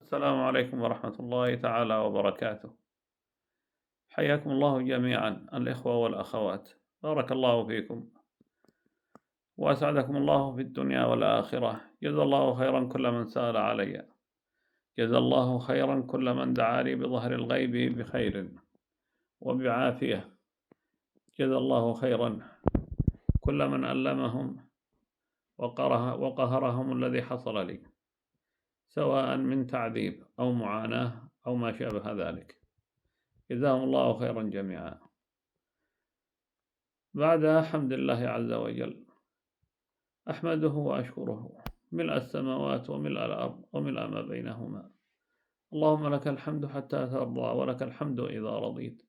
السلام عليكم ورحمة الله تعالى وبركاته. حياكم الله جميعا الإخوة والأخوات. بارك الله فيكم وأسعدكم الله في الدنيا والآخرة. جزا الله خيرا كل من سأل علي. جزا الله خيرا كل من دعا لي بظهر الغيب بخير وبعافية. جزا الله خيرا كل من ألمهم وقهرهم الذي حصل لي، سواء من تعذيب أو معاناة أو ما شابه ذلك. جزاهم الله خيرا جميعا. بعد حمد الله عز وجل أحمده وأشكره ملء السماوات وملء الأرض وملء ما بينهما. اللهم لك الحمد حتى ترضى ولك الحمد إذا رضيت.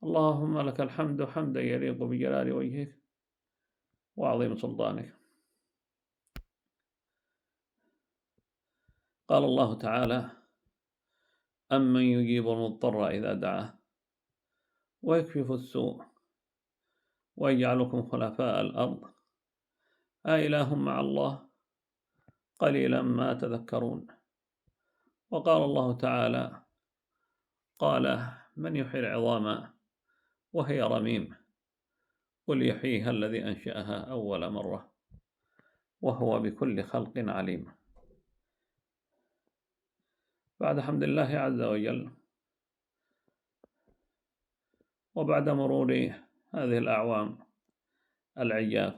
اللهم لك الحمد حمدا يليق بجلال وجهك وعظيم سلطانك. قال الله تعالى: أمن يجيب المضطر إذا دعاه ويكشف السوء ويجعلكم خلفاء الأرض أإله مع الله قليلا ما تذكرون. وقال الله تعالى: قال: من يحيي العظام وهي رميم قل يحييها الذي أنشأها أول مرة وهو بكل خلق عليم. بعد حمد الله عز وجل وبعد مرور هذه الأعوام العياف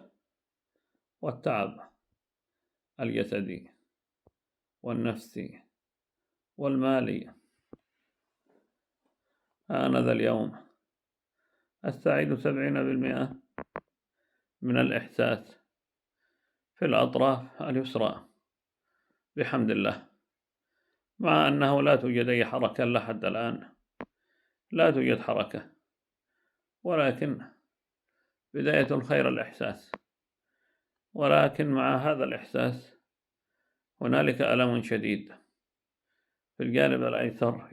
والتعب الجسدي والنفسي والمالي، أنا ذا اليوم أستعيد 70% من الإحساس في الأطراف اليسرى بحمد الله، مع أنه لا توجد أي حركة لحد الآن، لا توجد حركة، ولكن بداية الخير الإحساس. ولكن مع هذا الإحساس هنالك ألم شديد في الجانب الأيسر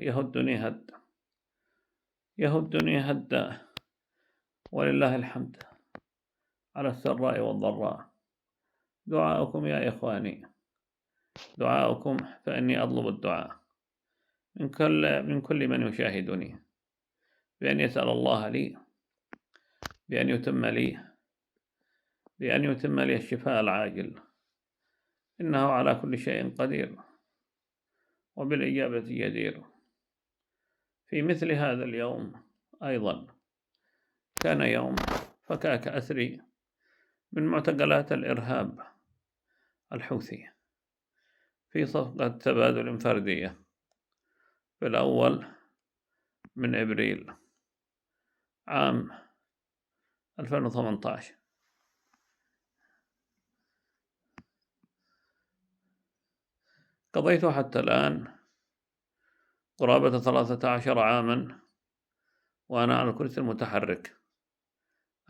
يهدني هدا، ولله الحمد على السراء والضراء. دعاؤكم يا إخواني، دعاؤكم، فإني أطلب الدعاء من كل من يشاهدني، بأن يسأل الله لي بأن يتم لي الشفاء العاجل، إنه على كل شيء قدير وبالإجابة جدير. في مثل هذا اليوم أيضا كان يوم فكاك أسري من معتقلات الإرهاب الحوثي في صفقة تبادل فردية في الأول من إبريل عام 2018. قضيت حتى الآن قرابة 13 عاما وأنا على الكرسي المتحرك،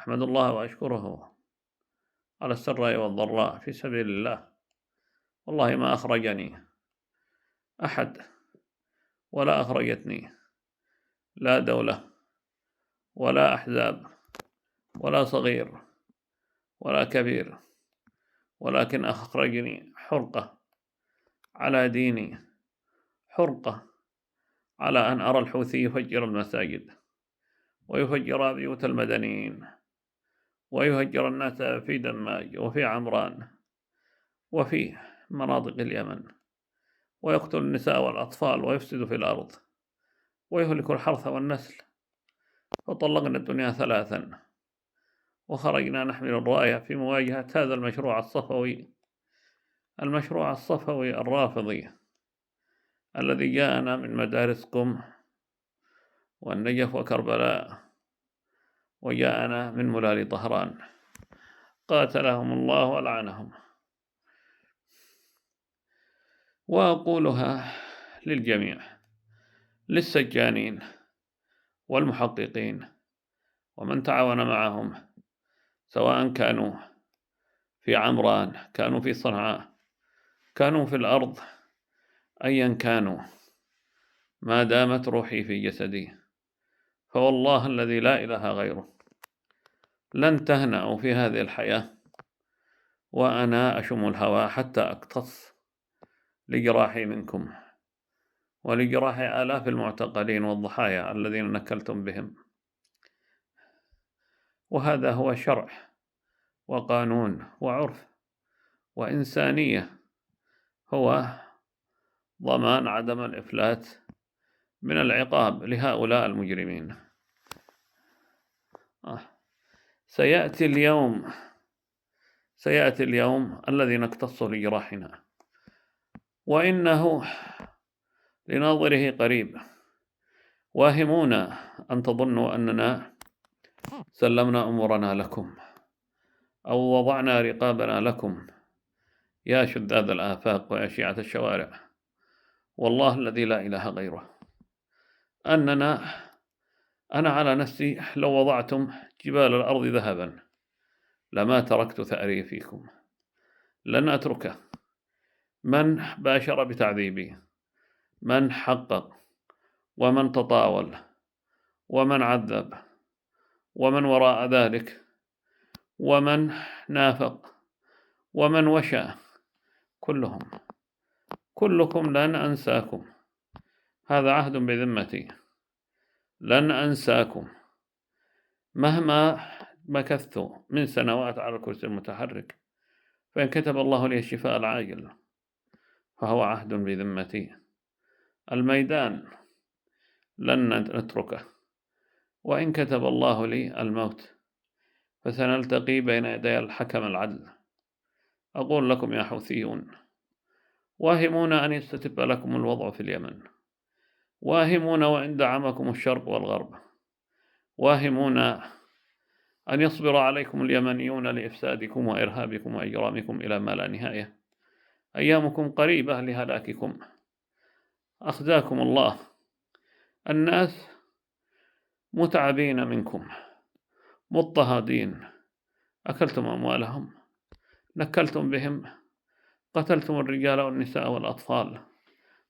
أحمد الله وأشكره على السراء والضراء في سبيل الله. والله ما أخرجني أحد ولا أخرجتني لا دولة ولا أحزاب ولا صغير ولا كبير، ولكن أخرجني حرقة على ديني، حرقة على أن أرى الحوثي يفجر المساجد ويفجر بيوت المدنيين ويهجر الناس في دماج وفي عمران وفي مناطق اليمن، ويقتل النساء والأطفال ويفسد في الأرض ويهلك الحرث والنسل. فطلقنا الدنيا ثلاثا وخرجنا نحمل الراية في مواجهة هذا المشروع الصفوي الرافضي الذي جاءنا من مدارس قم والنجف وكربلاء، وجاءنا من ملال طهران، قاتلهم الله ولعنهم. وأقولها للجميع، للسجانين والمحققين ومن تعاون معهم، سواء كانوا في عمران، كانوا في صنعاء، كانوا في الأرض، أيا كانوا، ما دامت روحي في جسدي فوالله الذي لا إله غيره لن تهنأوا في هذه الحياة وأنا أشم الهوى حتى أقتص لجراحي منكم ولجراح آلاف المعتقلين والضحايا الذين نكلتم بهم. وهذا هو شرع وقانون وعرف وإنسانية، هو ضمان عدم الإفلات من العقاب لهؤلاء المجرمين. سيأتي اليوم الذي نقتص لجراحنا، وإنه لناظره قريب. واهمونا أن تظنوا أننا سلمنا أمورنا لكم أو وضعنا رقابنا لكم يا شذاذ الآفاق ويا شيعة الشوارع. والله الذي لا إله غيره أنا على نفسي لو وضعتم جبال الأرض ذهبا لما تركت ثأري فيكم، لن أتركه. من باشر بتعذيبي، من حقق، ومن تطاول، ومن عذب، ومن وراء ذلك، ومن نافق، ومن وشى، كلكم لن أنساكم. هذا عهد بذمتي، لن أنساكم مهما مكثت من سنوات على الكرسي المتحرك. فإن كتب الله لي الشفاء العاجل فهو عهد بذمتي. الميدان لن نتركه، وإن كتب الله لي الموت فسنلتقي بين يدي الحكم العدل. أقول لكم يا حوثيون، واهمونا أن يستتب لكم الوضع في اليمن، واهمونا وإن دعمكم الشرق والغرب، واهمونا أن يصبر عليكم اليمنيون لإفسادكم وإرهابكم وإجرامكم إلى ما لا نهاية. أيامكم قريبة لهلاككم. أخزاكم الله. الناس متعبين منكم، مضطهدين، أكلتم أموالهم، نكلتم بهم، قتلتم الرجال والنساء والأطفال،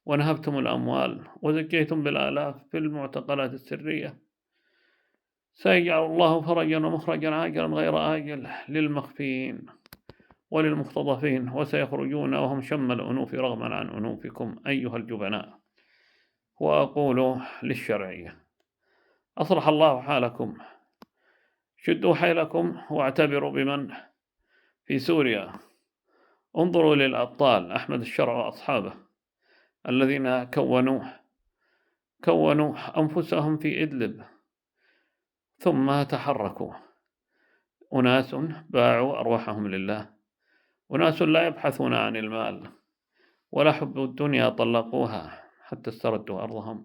ونهبتم الأموال، وزكيتم بالآلاف في المعتقلات السرية. سيجعل الله فرجا ومخرجا عاجلا غير آجل للمخفيين وللمختطفين، وسيخرجون وهم شم الأنوف رغما عن أنوفكم أيها الجبناء. وأقول للشرعية: أصلح الله حالكم، شدوا حيلكم واعتبروا بمن في سوريا. انظروا للأبطال أحمد الشرع وأصحابه الذين كونوا أنفسهم في إدلب ثم تحركوا. أناس باعوا أرواحهم لله، أناس لا يبحثون عن المال ولا حب الدنيا، طلقوها حتى استردوا أرضهم.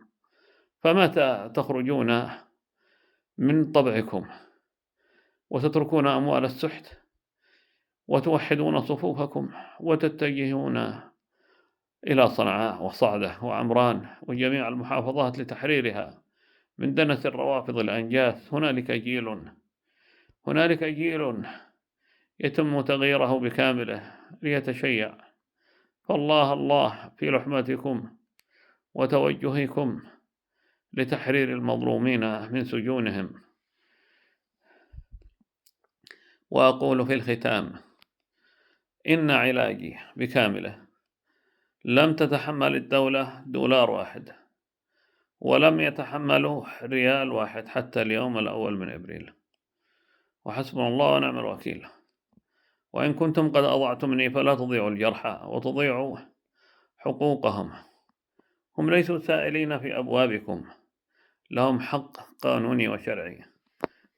فمتى تخرجون من طبعكم وتتركون أموال السحت وتوحدون صفوفكم وتتجهون إلى صنعاء وصعدة وعمران وجميع المحافظات لتحريرها من دنس الروافض الأنجاس؟ هنالك جيل يتم تغييره بكامله ليتشيع. فالله الله في لحمتكم وتوجهكم لتحرير المظلومين من سجونهم. وأقول في الختام: إن علاجي بكامله لم تتحمل الدولة دولار واحد، ولم يتحملوا ريال واحد حتى اليوم الأول من إبريل، وحسبنا الله ونعم الوكيل. وإن كنتم قد أضعتمني فلا تضيعوا الجرحى وتضيعوا حقوقهم. هم ليسوا سائلين في أبوابكم، لهم حق قانوني وشرعي.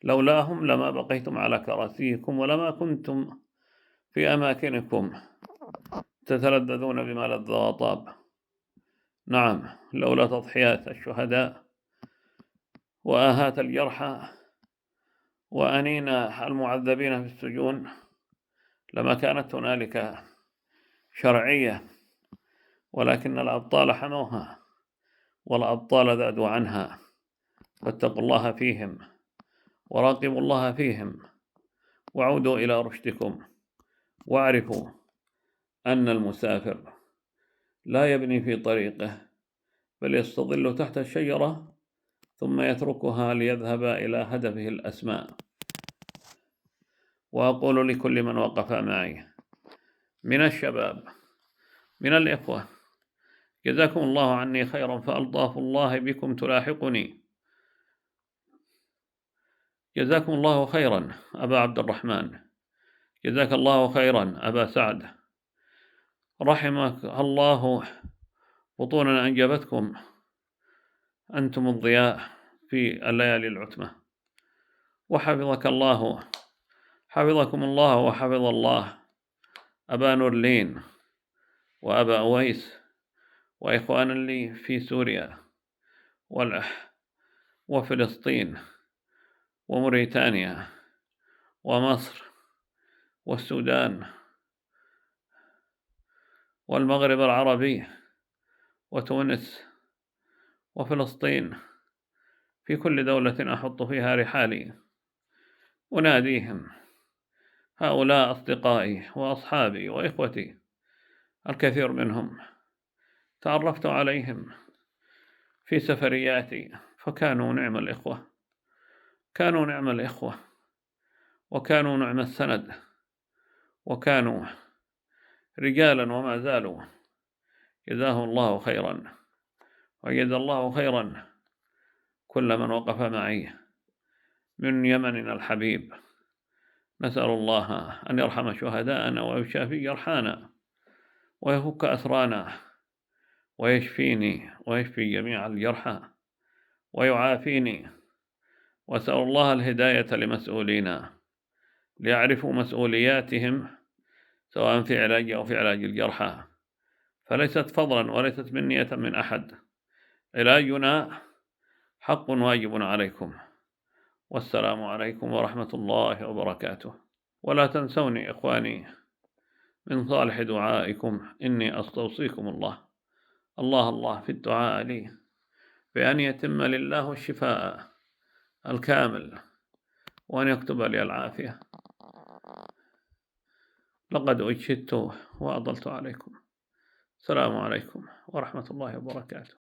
لولاهم لما بقيتم على كراسيكم ولما كنتم في أماكنكم تتلذذون بما لذ وطاب. نعم، لولا تضحيات الشهداء وآهات الجرحى وأنين المعذبين في السجون لما كانت هنالك شرعية، ولكن الأبطال حموها والأبطال ذادوا عنها. فاتقوا الله فيهم وراقبوا الله فيهم وعودوا إلى رشدكم، واعرفوا أن المسافر لا يبني في طريقه بل يستظل تحت الشجرة ثم يتركها ليذهب إلى هدفه الأسماء. وأقول لكل من وقف معي من الشباب، من الإخوة، جزاكم الله عني خيرا، فألطاف الله بكم تلاحقني. جزاكم الله خيرا أبا عبد الرحمن، جزاك الله خيرا أبا سعد، رحمك الله بطونا أنجبتكم، أنتم الضياء في الليالي العتمة، وحفظك الله، حفظكم الله وحفظ الله أبا نورلين وأبا أويس وإخوانا لي في سوريا وفلسطين وموريتانيا ومصر والسودان والمغرب العربي وتونس وفلسطين، في كل دولة أحط فيها رحالي أناديهم. هؤلاء أصدقائي وأصحابي وإخوتي، الكثير منهم تعرفت عليهم في سفرياتي، فكانوا نعم الإخوة، كانوا نعم الإخوة، وكانوا نعم السند، وكانوا رجالا وما زالوا. جزاهم الله خيرا، وجزا الله خيرا كل من وقف معي من يمننا الحبيب. نسأل الله أن يرحم شهداءنا ويشافي جرحانا ويفك أسرانا ويشفيني ويشفي جميع الجرحى ويعافيني. وأسأل الله الهداية لمسؤولينا ليعرفوا مسؤولياتهم، سواء في علاج أو في علاج الجرحى، فليست فضلا وليست منية من أحد. علاجنا حق واجب عليكم. والسلام عليكم ورحمة الله وبركاته. ولا تنسوني إخواني من صالح دعائكم، إني أستوصيكم الله في الدعاء لي بأن يتم لله الشفاء الكامل وأن يكتب لي العافية. لقد أجهدت وأضلت عليكم. السلام عليكم ورحمة الله وبركاته.